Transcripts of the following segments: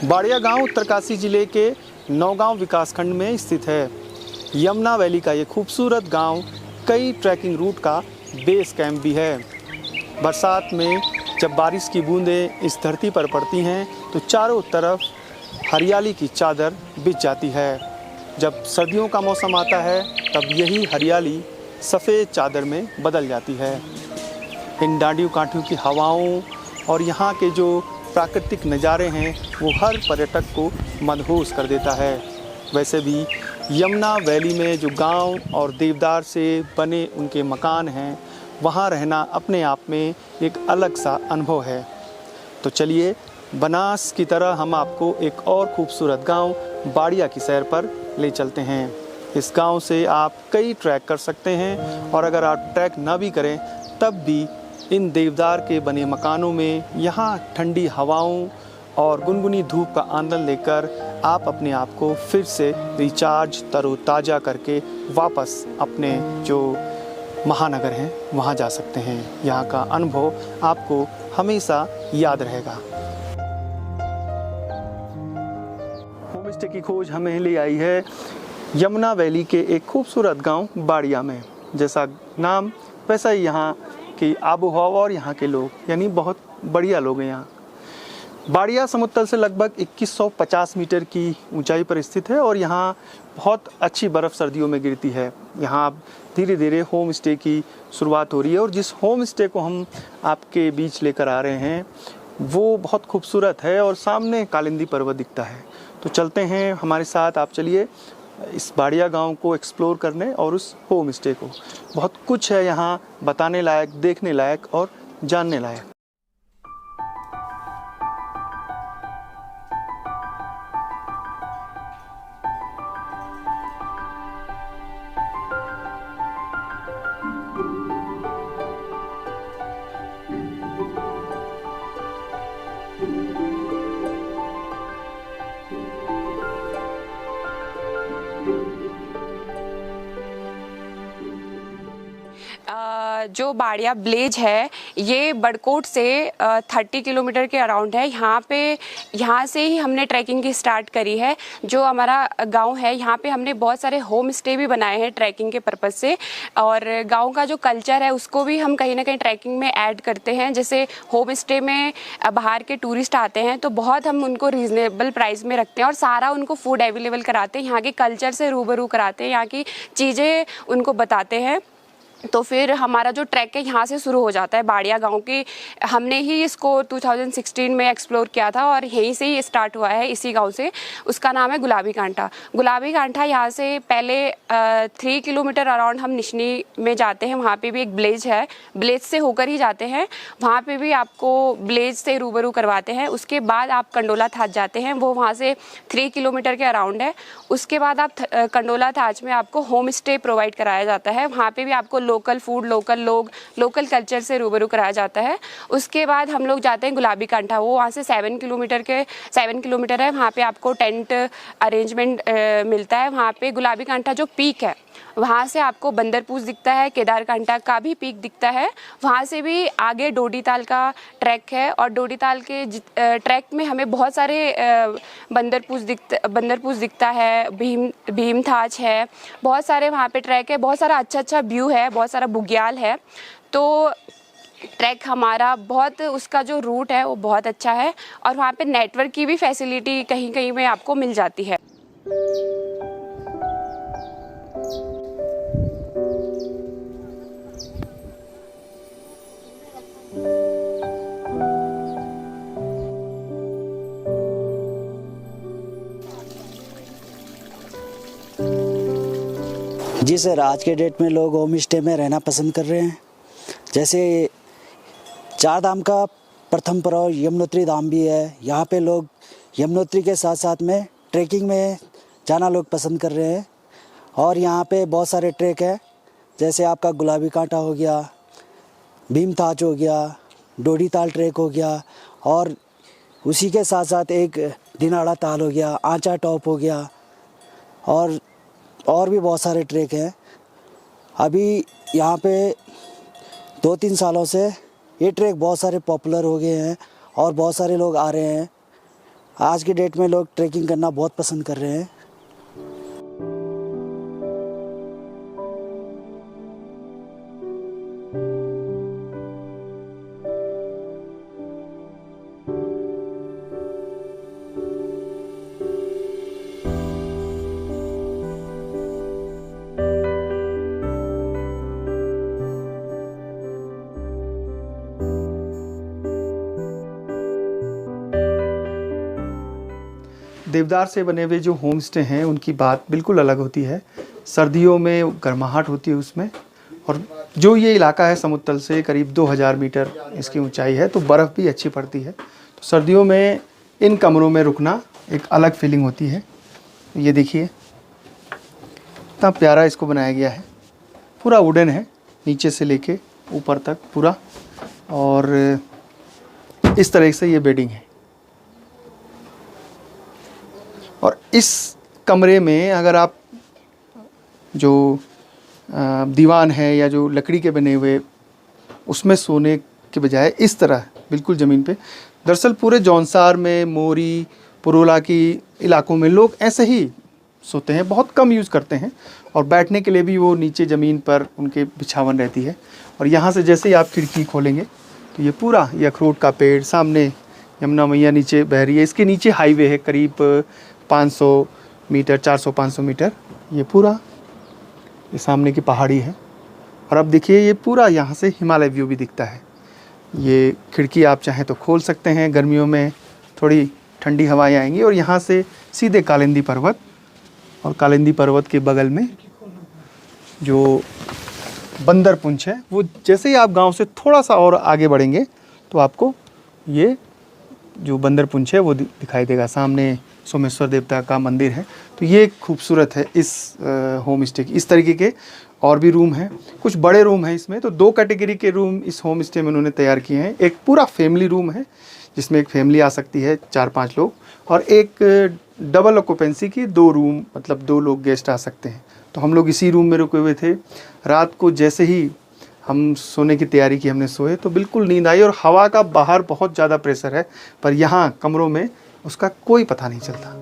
बाड़िया गांव उत्तरकाशी जिले के नौगांव विकासखंड में स्थित है। यमुना वैली का ये खूबसूरत गांव कई ट्रैकिंग रूट का बेस कैंप भी है। बरसात में जब बारिश की बूंदें इस धरती पर पड़ती हैं तो चारों तरफ हरियाली की चादर बिछ जाती है। जब सर्दियों का मौसम आता है तब यही हरियाली सफ़ेद चादर में बदल जाती है। इन डांडियों कांठियों की हवाओं और यहाँ के जो प्राकृतिक नज़ारे हैं वो हर पर्यटक को मदहोश कर देता है। वैसे भी यमुना वैली में जो गांव और देवदार से बने उनके मकान हैं, वहाँ रहना अपने आप में एक अलग सा अनुभव है। तो चलिए बनास की तरह हम आपको एक और खूबसूरत गांव बाड़िया की सैर पर ले चलते हैं। इस गांव से आप कई ट्रैक कर सकते हैं और अगर आप ट्रैक ना भी करें तब भी इन देवदार के बने मकानों में यहाँ ठंडी हवाओं और गुनगुनी धूप का आनंद लेकर आप अपने आप को फिर से रिचार्ज तरोताज़ा करके वापस अपने जो महानगर हैं वहाँ जा सकते हैं। यहाँ का अनुभव आपको हमेशा याद रहेगा। होम स्टे की खोज हमें ले आई है यमुना वैली के एक खूबसूरत गांव बाड़िया में। जैसा नाम वैसा ही यहाँ की आबो हवा और यहाँ के लोग, यानी बहुत बढ़िया लोग हैं यहाँ। बाड़िया समुद्र तल से लगभग 2150 मीटर की ऊंचाई पर स्थित है और यहाँ बहुत अच्छी बर्फ़ सर्दियों में गिरती है। यहाँ धीरे धीरे होम स्टे की शुरुआत हो रही है और जिस होम स्टे को हम आपके बीच लेकर आ रहे हैं वो बहुत खूबसूरत है और सामने कालिंदी पर्वत दिखता है। तो चलते हैं हमारे साथ, आप चलिए इस बाड़िया गांव को एक्सप्लोर करने और उस होम स्टे को। बहुत कुछ है यहाँ बताने लायक, देखने लायक और जानने लायक। जो बाड़िया विलेज है ये बड़कोट से 30 किलोमीटर के अराउंड है। यहाँ से ही हमने ट्रैकिंग की स्टार्ट करी है। जो हमारा गांव है यहाँ पे हमने बहुत सारे होम स्टे भी बनाए हैं ट्रैकिंग के पर्पज़ से, और गांव का जो कल्चर है उसको भी हम कहीं ना कहीं ट्रैकिंग में ऐड करते हैं। जैसे होम स्टे में बाहर के टूरिस्ट आते हैं तो बहुत हम उनको रीज़नेबल प्राइस में रखते हैं और सारा उनको फूड अवेलेबल कराते हैं, यहाँ के कल्चर से रूबरू कराते हैं, यहाँ की चीज़ें उनको बताते हैं। तो फिर हमारा जो ट्रैक है यहाँ से शुरू हो जाता है बाड़िया गांव की। हमने ही इसको 2016 में एक्सप्लोर किया था और यहीं से ही स्टार्ट हुआ है, इसी गांव से। उसका नाम है गुलाबी कांठा। गुलाबी कांठा यहाँ से पहले 3 किलोमीटर अराउंड हम निशनी में जाते हैं, वहाँ पे भी एक विलेज है, विलेज से होकर ही जाते हैं। वहाँ पे भी आपको विलेज से रूबरू करवाते हैं। उसके बाद आप कंडोला थाच जाते हैं, वो वहाँ से 3 किलोमीटर के अराउंड है। उसके बाद आप कंडोला थाच में आपको होम स्टे प्रोवाइड कराया जाता है। वहाँ पे भी आपको लोकल फूड, लोकल लोग, लोकल कल्चर से रूबरू कराया जाता है। उसके बाद हम लोग जाते हैं गुलाबी कांठा। वो वहाँ से 7 किलोमीटर है। वहाँ पे आपको टेंट अरेंजमेंट मिलता है। वहाँ पे गुलाबी कांठा जो पीक है वहाँ से आपको बंदरपूछ दिखता है, केदारकांठा का भी पीक दिखता है। वहाँ से भी आगे डोडीताल का ट्रैक है और डोडीताल के ट्रैक में हमें बहुत सारे बंदरपूछ दिखता है, भीमथाच है, बहुत सारे वहाँ पे ट्रैक है, बहुत सारा अच्छा व्यू है, बहुत सारा बुग्याल है। तो ट्रैक हमारा बहुत, उसका जो रूट है वो बहुत अच्छा है और वहाँ पे नेटवर्क की भी फैसिलिटी कहीं कहीं में आपको मिल जाती है। जी सर, आज के डेट में लोग होम स्टे में रहना पसंद कर रहे हैं। जैसे 4 धाम का प्रथम पड़ाव यमुनोत्री धाम भी है। यहाँ पे लोग यमुनोत्री के साथ साथ में ट्रैकिंग में जाना लोग पसंद कर रहे हैं और यहाँ पे बहुत सारे ट्रैक है। जैसे आपका गुलाबी कांटा हो गया, भीमथाच हो गया, डोडीताल ट्रैक हो गया और उसी के साथ साथ एक दिनाड़ा ताल हो गया, आंचा टॉप हो गया और भी बहुत सारे ट्रैक हैं। अभी यहाँ पे 2-3 सालों से ये ट्रैक बहुत सारे पॉपुलर हो गए हैं और बहुत सारे लोग आ रहे हैं। आज के डेट में लोग ट्रैकिंग करना बहुत पसंद कर रहे हैं। देवदार से बने हुए जो होम स्टे हैं उनकी बात बिल्कुल अलग होती है। सर्दियों में गर्माहट होती है उसमें, और जो ये इलाका है समुद्र तल से करीब 2000 मीटर इसकी ऊंचाई है, तो बर्फ़ भी अच्छी पड़ती है। तो सर्दियों में इन कमरों में रुकना एक अलग फीलिंग होती है। ये देखिए इतना प्यारा इसको बनाया गया है, पूरा वुडन है नीचे से लेके ऊपर तक पूरा, और इस तरह से ये बेडिंग है। और इस कमरे में अगर आप जो दीवान है या जो लकड़ी के बने हुए उसमें सोने के बजाय इस तरह बिल्कुल ज़मीन पे, दरअसल पूरे जौनसार में, मोरी, पुरोला की इलाकों में लोग ऐसे ही सोते हैं, बहुत कम यूज़ करते हैं। और बैठने के लिए भी वो नीचे ज़मीन पर उनके बिछावन रहती है। और यहाँ से जैसे ही आप खिड़की खोलेंगे तो ये पूरा ये अखरोट का पेड़, सामने यमुना मैया नीचे बह रही है, इसके नीचे हाईवे है करीब 500 मीटर, 400-500 मीटर। ये पूरा ये सामने की पहाड़ी है। और अब देखिए ये पूरा यहाँ से हिमालय व्यू भी दिखता है। ये खिड़की आप चाहें तो खोल सकते हैं, गर्मियों में थोड़ी ठंडी हवाएं आएंगी। और यहाँ से सीधे कालिंदी पर्वत, और कालिंदी पर्वत के बगल में जो बंदर पुंछ है, वो जैसे ही आप गांव से थोड़ा सा और आगे बढ़ेंगे तो आपको ये जो बंदर पुंछ है वो दिखाई देगा। सामने सोमेश्वर देवता का मंदिर है। तो ये खूबसूरत है इस होम स्टे की। इस तरीके के और भी रूम हैं, कुछ बड़े रूम हैं इसमें। तो 2 कैटेगरी के रूम इस होम स्टे में उन्होंने तैयार किए हैं। एक पूरा फैमिली रूम है जिसमें एक फैमिली आ सकती है 4-5 लोग, और एक डबल ऑक्यूपेंसी की 2 रूम, मतलब 2 लोग गेस्ट आ सकते हैं। तो हम लोग इसी रूम में रुके हुए थे। रात को जैसे ही हम सोने की तैयारी की, हमने सोए तो बिल्कुल नींद आई। और हवा का बाहर बहुत ज़्यादा प्रेशर है, पर यहाँ कमरों में उसका कोई पता नहीं चलता।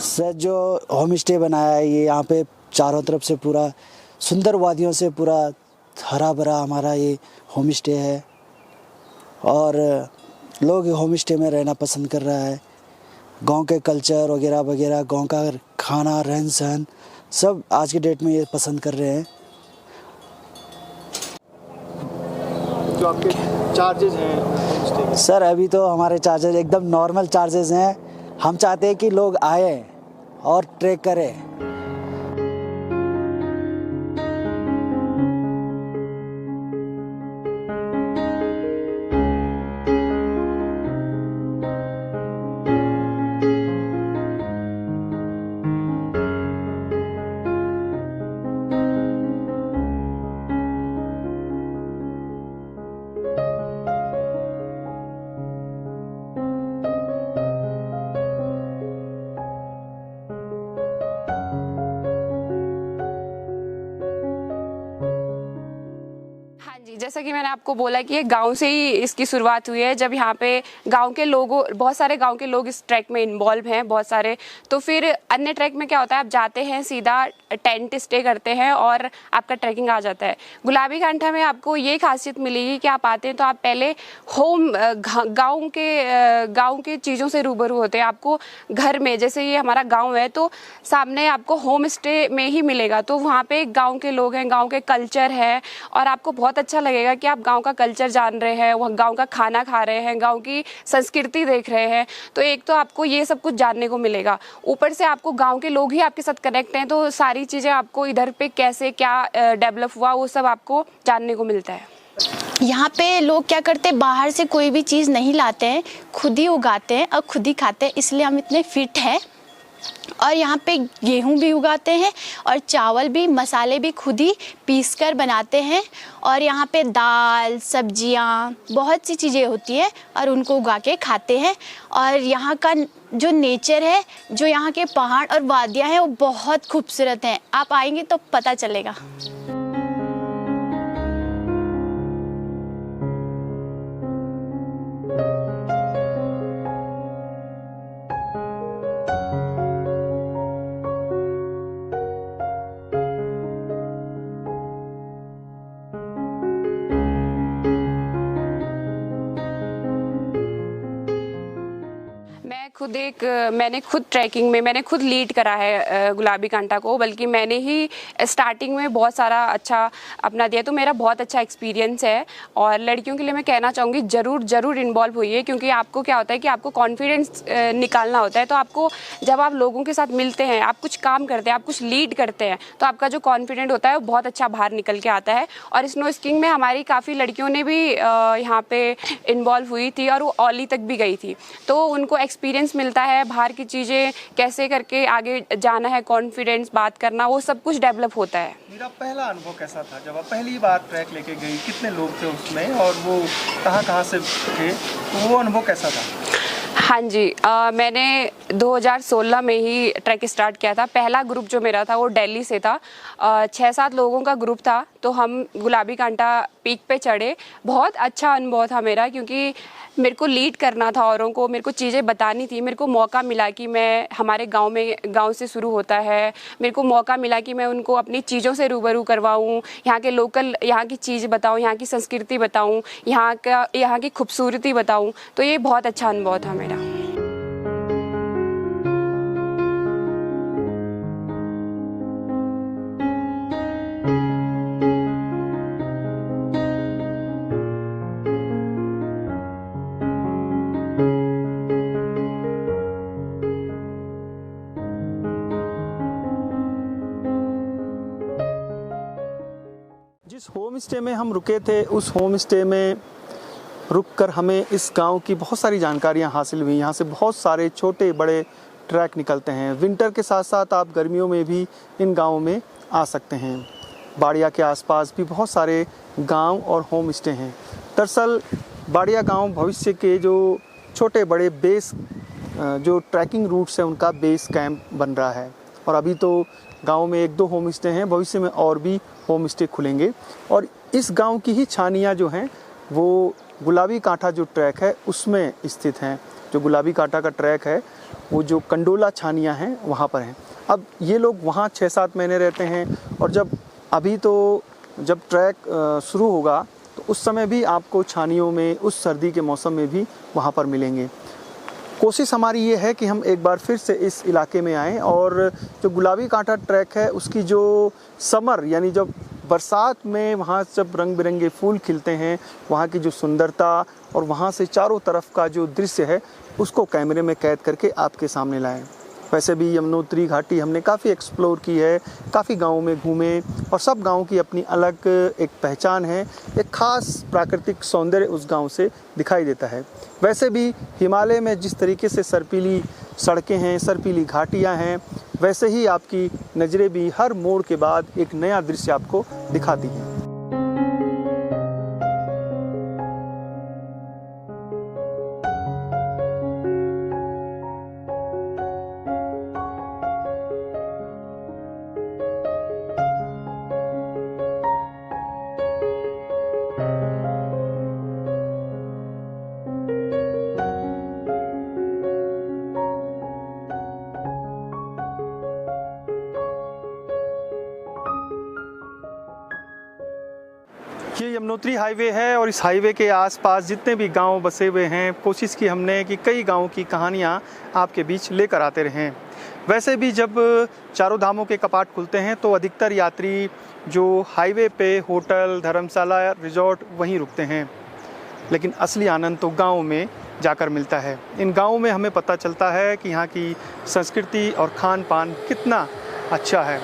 सर जो होम स्टे बनाया है, ये यहाँ पे चारों तरफ से पूरा सुंदर वादियों से पूरा हरा भरा हमारा ये होम स्टे है। और लोग होम स्टे में रहना पसंद कर रहा है। गांव के कल्चर वगैरह वगैरह, गांव का खाना, रहन सहन, सब आज के डेट में ये पसंद कर रहे हैं। जो आपके चार्जेस हैं होम स्टे के? सर अभी तो हमारे चार्जेस एकदम नॉर्मल चार्जेस हैं। हम चाहते हैं कि लोग आए और ट्रैक करें। जैसा कि मैंने आपको बोला कि ये गांव से ही इसकी शुरुआत हुई है। जब यहाँ पे गांव के लोगों, बहुत सारे गांव के लोग इस ट्रैक में इन्वॉल्व हैं, बहुत सारे। तो फिर अन्य ट्रैक में क्या होता है, आप जाते हैं सीधा टेंट स्टे करते हैं और आपका ट्रैकिंग आ जाता है। गुलाबी कांठा में आपको ये खासियत मिलेगी कि आप आते हैं तो आप पहले होम गाँव के चीज़ों से रूबरू होते हैं। आपको घर में, जैसे ये हमारा गाँव है तो सामने आपको होम स्टे में ही मिलेगा, तो वहाँ पे गाँव के लोग हैं, गाँव के कल्चर है और आपको बहुत अच्छा लगेगा लगेगा कि आप गांव का कल्चर जान रहे हैं, वह गांव का खाना खा रहे हैं, गांव की संस्कृति देख रहे हैं। तो एक तो आपको ये सब कुछ जानने को मिलेगा, ऊपर से आपको गांव के लोग ही आपके साथ कनेक्ट हैं, तो सारी चीज़ें आपको इधर पे कैसे क्या डेवलप हुआ वो सब आपको जानने को मिलता है। यहाँ पे लोग क्या करते हैं, बाहर से कोई भी चीज़ नहीं लाते हैं, खुद ही उगाते हैं और खुद ही खाते हैं, इसलिए हम इतने फिट हैं। और यहाँ पे गेहूं भी उगाते हैं और चावल भी, मसाले भी खुद ही पीस कर बनाते हैं। और यहाँ पे दाल, सब्जियाँ, बहुत सी चीज़ें होती हैं और उनको उगा के खाते हैं। और यहाँ का जो नेचर है, जो यहाँ के पहाड़ और वादियाँ हैं, वो बहुत खूबसूरत हैं। आप आएंगे तो पता चलेगा। मैंने खुद ट्रैकिंग में मैंने खुद लीड करा है गुलाबी कांटा को, बल्कि मैंने ही स्टार्टिंग में बहुत सारा अच्छा अपना दिया, तो मेरा बहुत अच्छा एक्सपीरियंस है। और लड़कियों के लिए मैं कहना चाहूँगी ज़रूर इन्वॉल्व होइए, क्योंकि आपको क्या होता है कि आपको कॉन्फिडेंस निकालना होता है। तो आपको जब आप लोगों के साथ मिलते हैं, आप कुछ काम करते हैं, आप कुछ लीड करते हैं, तो आपका जो कॉन्फिडेंट होता है वो बहुत अच्छा बाहर निकल के आता है। और स्नो स्कीइंग में हमारी काफ़ी लड़कियों ने भी यहाँ पे इन्वॉल्व हुई थी और वो औली तक भी गई थी, तो उनको एक्सपीरियंस मिलता है, बाहर की चीज़ें कैसे करके आगे जाना है, कॉन्फिडेंस, बात करना, वो सब कुछ डेवलप होता है। मेरा पहला अनुभव कैसा था जब आप पहली बार ट्रैक लेके गई? कितने लोग थे उसमें और वो कहाँ से थे, तो वो अनुभव कैसा था? हाँ जी, मैंने 2016 में ही ट्रैक स्टार्ट किया था। पहला ग्रुप जो मेरा था वो दिल्ली से था, 6-7 लोगों का ग्रुप था। तो हम गुलाबी कांटा पीक पे चढ़े। बहुत अच्छा अनुभव था मेरा, क्योंकि मेरे को लीड करना था औरों को, मेरे को चीज़ें बतानी थी। मेरे को मौका मिला कि मैं हमारे गांव से शुरू होता है, मेरे को मौका मिला कि मैं उनको अपनी चीज़ों से रूबरू करवाऊँ, यहाँ के लोकल, यहाँ की चीज़ बताऊँ, यहाँ की संस्कृति बताऊँ, यहाँ की खूबसूरती बताऊँ। तो ये बहुत अच्छा अनुभव था मेरा। जिस होम स्टे में हम रुके थे, उस होम स्टे में रुककर हमें इस गांव की बहुत सारी जानकारियां हासिल हुई। यहाँ से बहुत सारे छोटे बड़े ट्रैक निकलते हैं। विंटर के साथ साथ आप गर्मियों में भी इन गांवों में आ सकते हैं। बाड़िया के आसपास भी बहुत सारे गांव और होम स्टे हैं। दरअसल बाड़िया गांव भविष्य के जो छोटे बड़े बेस जो ट्रैकिंग रूट्स हैं उनका बेस कैंप बन रहा है। और अभी तो गांव में 1-2 होम स्टे हैं, भविष्य में और भी होम स्टे खुलेंगे। और इस गांव की ही छानियाँ जो हैं वो गुलाबी कांटा जो ट्रैक है उसमें स्थित हैं। जो गुलाबी कांटा का ट्रैक है वो जो कंडोला छानियाँ हैं वहाँ पर हैं। अब ये लोग वहाँ 6-7 महीने रहते हैं, और जब ट्रैक शुरू होगा तो उस समय भी आपको छानियों में उस सर्दी के मौसम में भी वहाँ पर मिलेंगे। कोशिश हमारी ये है कि हम एक बार फिर से इस इलाके में आएँ, और जो गुलाबी कांटा ट्रैक है उसकी जो समर यानी जब बरसात में वहाँ जब रंग बिरंगे फूल खिलते हैं, वहाँ की जो सुंदरता और वहाँ से चारों तरफ का जो दृश्य है उसको कैमरे में कैद करके आपके सामने लाएं। वैसे भी यमुनोत्री घाटी हमने काफ़ी एक्सप्लोर की है, काफ़ी गाँवों में घूमे, और सब गाँव की अपनी अलग एक पहचान है, एक ख़ास प्राकृतिक सौंदर्य उस गाँव से दिखाई देता है। वैसे भी हिमालय में जिस तरीके से सर्पीली सड़कें हैं, सर्पीली घाटियाँ हैं, वैसे ही आपकी नज़रें भी हर मोड़ के बाद एक नया दृश्य आपको दिखाती हैं। ये यमुनोत्री हाईवे है, और इस हाईवे के आसपास जितने भी गांव बसे हुए हैं, कोशिश की हमने कि कई गांवों की कहानियां आपके बीच लेकर आते रहें। वैसे भी जब चारों धामों के कपाट खुलते हैं तो अधिकतर यात्री जो हाईवे पे होटल, धर्मशाला, रिजॉर्ट वहीं रुकते हैं, लेकिन असली आनंद तो गाँव में जाकर मिलता है। इन गाँवों में हमें पता चलता है कि यहाँ की संस्कृति और खान पान कितना अच्छा है।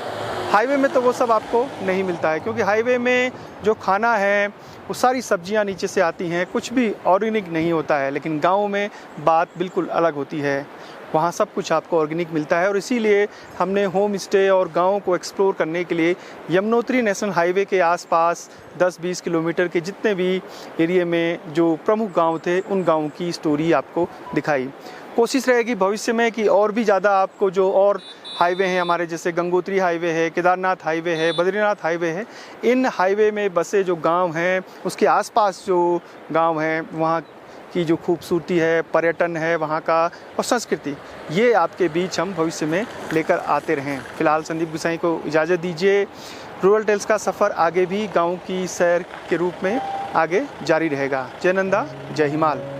हाईवे में तो वो सब आपको नहीं मिलता है, क्योंकि हाईवे में जो खाना है वो सारी सब्जियां नीचे से आती हैं, कुछ भी ऑर्गेनिक नहीं होता है। लेकिन गाँव में बात बिल्कुल अलग होती है, वहाँ सब कुछ आपको ऑर्गेनिक मिलता है। और इसीलिए हमने होम स्टे और गाँव को एक्सप्लोर करने के लिए यमुनोत्री नेशनल हाईवे के आसपास 10-20 किलोमीटर के जितने भी एरिया में जो प्रमुख गांव थे उन गांवों की स्टोरी आपको दिखाई। कोशिश रहेगी भविष्य में कि और भी ज़्यादा आपको जो और हाईवे हैं हमारे, जैसे गंगोत्री हाईवे है, केदारनाथ हाईवे है, बद्रीनाथ हाईवे है, इन हाईवे में बसे जो गांव हैं उसके आसपास जो गांव हैं वहाँ की जो खूबसूरती है, पर्यटन है वहाँ का और संस्कृति, ये आपके बीच हम भविष्य में लेकर आते रहें। फिलहाल संदीप गुसाई को इजाज़त दीजिए। रूरल टेल्स का सफ़र आगे भी गाँव की सैर के रूप में आगे जारी रहेगा। जय नंदा, जय हिमाल।